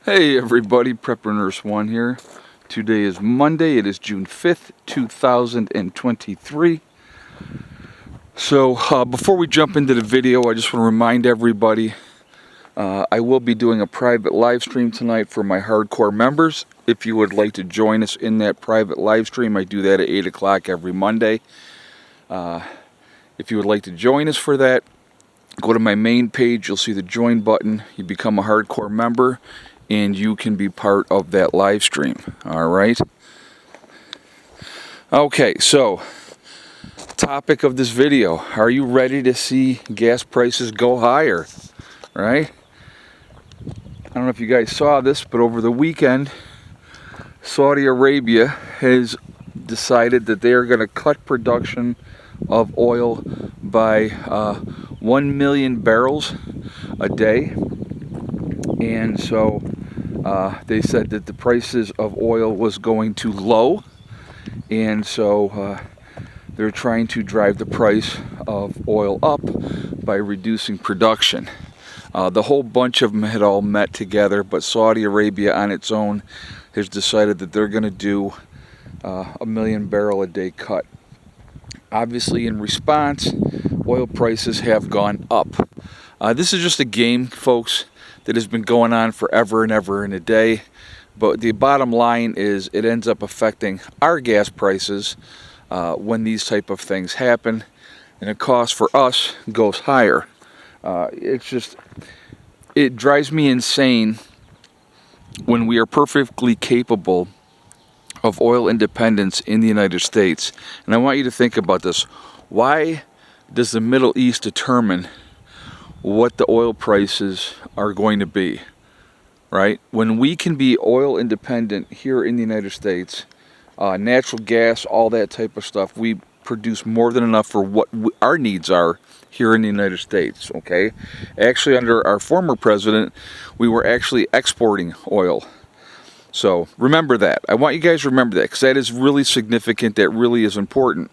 Hey everybody, Prepper Nurse 1 here. Today is Monday, it is June 5th, 2023. So before we jump into the video, I just want to remind everybody I will be doing a private live stream tonight for my hardcore members. If you would like to join us in that private live stream, I do that at 8 o'clock every Monday. If you would like to join us for that, go to my main page, you'll see the join button, you become a hardcore member, and you can be part of that live stream. Alright? Okay, so topic of this video, are you ready to see gas prices go higher? Right? I don't know if you guys saw this, but over the weekend, Saudi Arabia has decided that they are going to cut production of oil by 1 million barrels a day. And so they said that the prices of oil was going too low, and so they're trying to drive the price of oil up by reducing production. The whole bunch of them had all met together, but Saudi Arabia on its own has decided that they're going to do a 1 million barrel a day cut. Obviously, in response, oil prices have gone up. This is just a game, folks, that has been going on forever and ever and a day. But the bottom line is it ends up affecting our gas prices when these type of things happen, and the cost for us goes higher. It drives me insane when we are perfectly capable of oil independence in the United States. And I want you to think about this. Why does the Middle East determine what the oil prices are going to be, right? When we can be oil independent here in the United States, natural gas, all that type of stuff, we produce more than enough for what our needs are here in the United States, okay? Actually, under our former president, we were actually exporting oil. So remember that. I want you guys to remember that, because that is really significant. That really is important.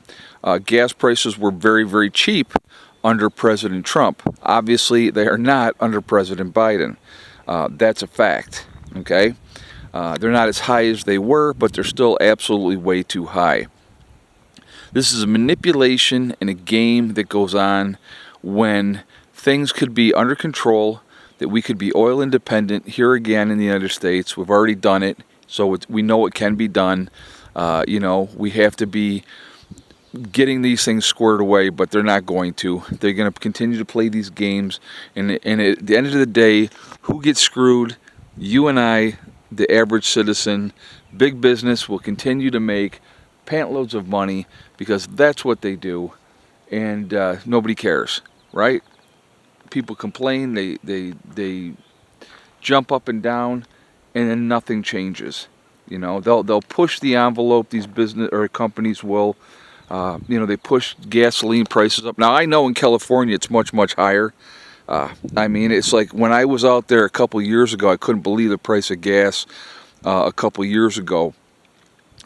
Gas prices were very, very cheap under President Trump. Obviously, they are not under President Biden. That's a fact, okay? They're not as high as they were, but they're still absolutely way too high. This is a manipulation and a game that goes on when things could be under control, that we could be oil independent here again in the United States. We've already done it, so we know it can be done. We have to be getting these things squared away, but they're not going to. They're going to continue to play these games, and at the end of the day, who gets screwed? You and I, the average citizen. Big business will continue to make pantloads of money because that's what they do, and nobody cares, right? People complain, they jump up and down, and then nothing changes. They'll push the envelope. These business or companies will. They push gasoline prices up. Now, I know in California it's much, much higher. It's like when I was out there a couple years ago, I couldn't believe the price of gas a couple years ago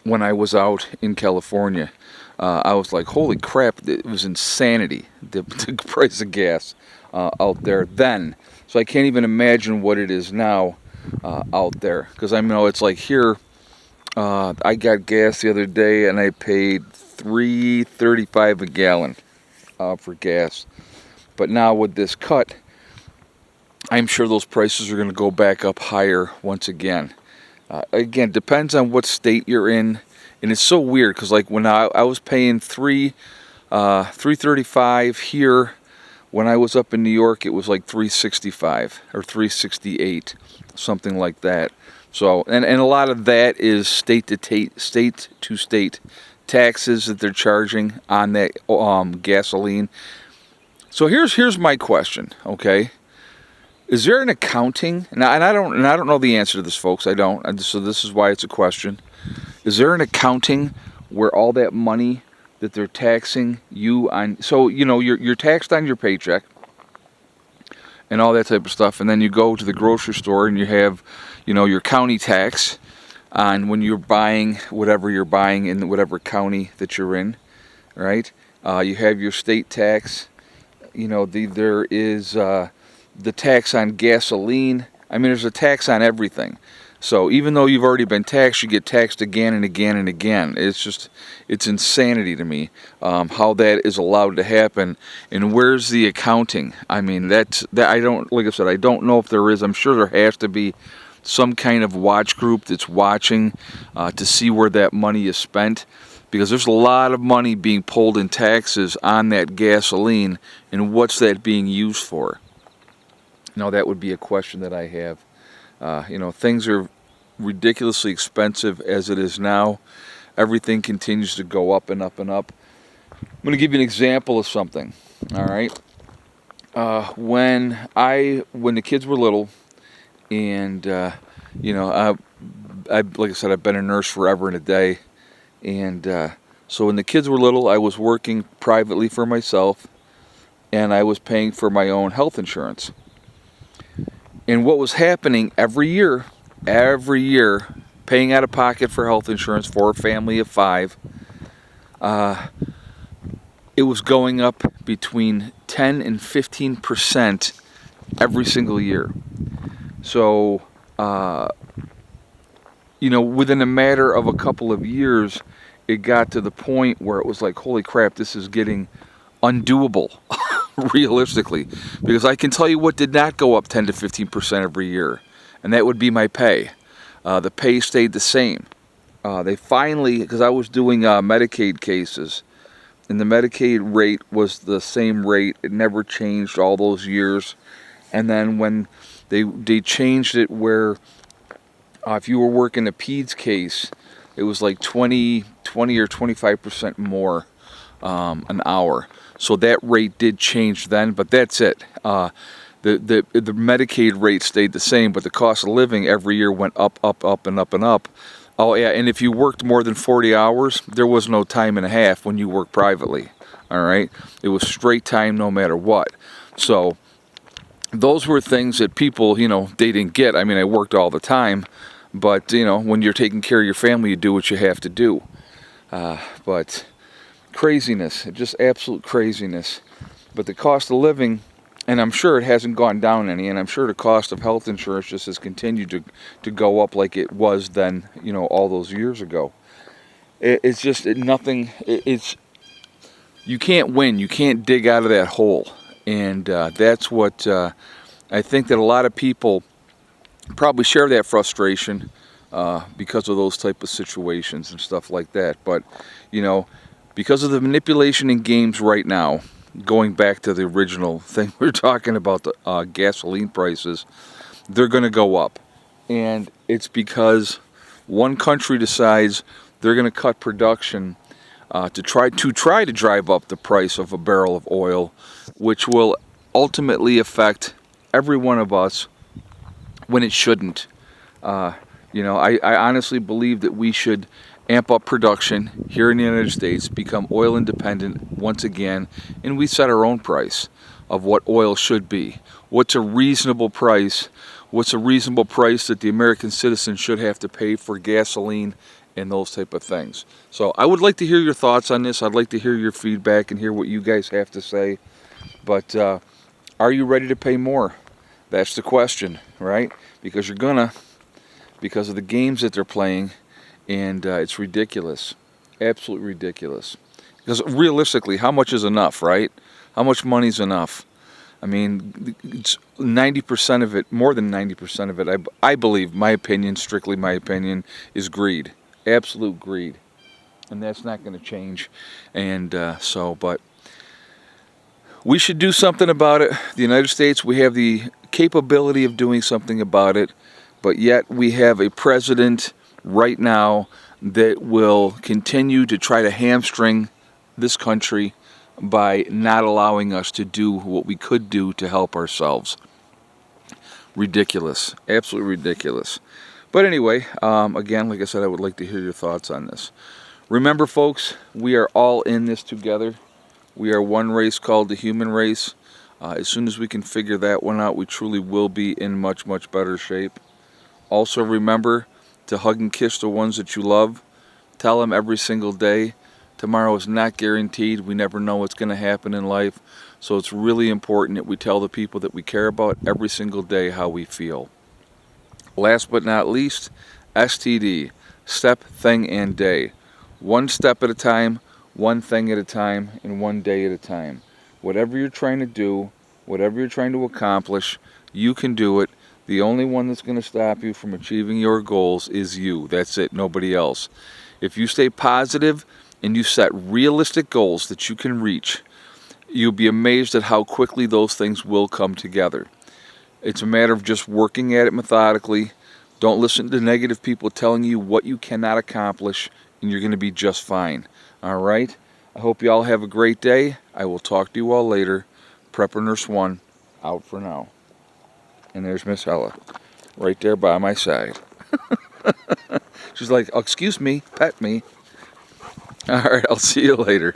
when I was out in California. I was like, holy crap, it was insanity, the price of gas out there then. So I can't even imagine what it is now out there. Because I know it's like here, I got gas the other day and I paid $3.35 a gallon for gas. But now with this cut, I'm sure those prices are going to go back up higher once again. Again, depends on what state you're in, and it's so weird because like when I was paying $3.35 here, when I was up in New York, it was like $3.65 or $3.68, something like that. So and a lot of that is state to state taxes that they're charging on that gasoline. So here's my question, okay? Is there an accounting? And I don't know the answer to this, folks. I don't. So this is why it's a question. Is there an accounting where all that money that they're taxing you on? So you're taxed on your paycheck and all that type of stuff, and then you go to the grocery store and you have, your county tax on when you're buying whatever you're buying in whatever county that you're in, right? You have your state tax. There is the tax on gasoline I mean, there's a tax on everything. So even though you've already been taxed, you get taxed again and again and again. It's insanity to me how that is allowed to happen. And where's the accounting? I mean, that I don't, like I said, I don't know if there is. I'm sure there has to be some kind of watch group that's watching to see where that money is spent, because there's a lot of money being pulled in taxes on that gasoline, and what's that being used for? Now, that would be a question that I have. Things are ridiculously expensive as it is now. Everything continues to go up and up and up. I'm going to give you an example of something. All right. When the kids were little, and I like I said, I've been a nurse forever and a day, and so when the kids were little, I was working privately for myself, and I was paying for my own health insurance. And what was happening every year, paying out of pocket for health insurance for a family of 5, it was going up between 10 and 15% every single year. So, within a matter of a couple of years, it got to the point where it was like, holy crap, this is getting undoable. Realistically, because I can tell you what did not go up 10 to 15% every year, and that would be my pay. The pay stayed the same. They finally, because I was doing Medicaid cases, and the Medicaid rate was the same rate. It never changed all those years. And then when they changed it where if you were working a PEDS case, it was like 20 or 25% more an hour. So that rate did change then, but that's it. The Medicaid rate stayed the same, but the cost of living every year went up, and up, and up. Oh yeah, and if you worked more than 40 hours, there was no time and a half when you worked privately. All right, it was straight time no matter what. So those were things that people, they didn't get. I mean, I worked all the time, but when you're taking care of your family, you do what you have to do. But craziness, just absolute craziness. But the cost of living, and I'm sure it hasn't gone down any, and I'm sure the cost of health insurance just has continued to go up like it was then, all those years ago. It's just nothing. You can't win. You can't dig out of that hole, and that's what I think that a lot of people probably share that frustration because of those type of situations and stuff like that. But because of the manipulation in games right now, going back to the original thing we're talking about, the gasoline prices, they're going to go up. And it's because one country decides they're going to cut production to try to drive up the price of a barrel of oil, which will ultimately affect every one of us when it shouldn't. I honestly believe that we should amp up production here in the United States, become oil independent once again, and we set our own price of what oil should be. What's a reasonable price? What's a reasonable price that the American citizen should have to pay for gasoline and those type of things? So I would like to hear your thoughts on this. I'd like to hear your feedback and hear what you guys have to say. But are you ready to pay more? That's the question, right? Because you're gonna, because of the games that they're playing. And it's ridiculous, absolutely ridiculous. Because realistically, how much is enough, right? How much money is enough? I mean, it's 90% of it, more than 90% of it, I believe, my opinion, strictly my opinion, is greed. Absolute greed. And that's not going to change. And but we should do something about it. The United States, we have the capability of doing something about it, but yet we have a president right now that will continue to try to hamstring this country by not allowing us to do what we could do to help ourselves. Ridiculous, absolutely ridiculous. But anyway, again, like I said, I would like to hear your thoughts on this. Remember, folks, we are all in this together. We are one race called the human race. As soon as we can figure that one out, we truly will be in much, much better shape. Also remember to hug and kiss the ones that you love. Tell them every single day. Tomorrow is not guaranteed. We never know what's going to happen in life. So it's really important that we tell the people that we care about every single day how we feel. Last but not least, STD, step, thing, and day. One step at a time, one thing at a time, and one day at a time. Whatever you're trying to do, whatever you're trying to accomplish, you can do it. The only one that's going to stop you from achieving your goals is you. That's it, nobody else. If you stay positive and you set realistic goals that you can reach, you'll be amazed at how quickly those things will come together. It's a matter of just working at it methodically. Don't listen to negative people telling you what you cannot accomplish, and you're going to be just fine. All right? I hope you all have a great day. I will talk to you all later. Prepper Nurse 1, out for now. And there's Miss Ella, right there by my side. She's like, oh, excuse me, pet me. All right, I'll see you later.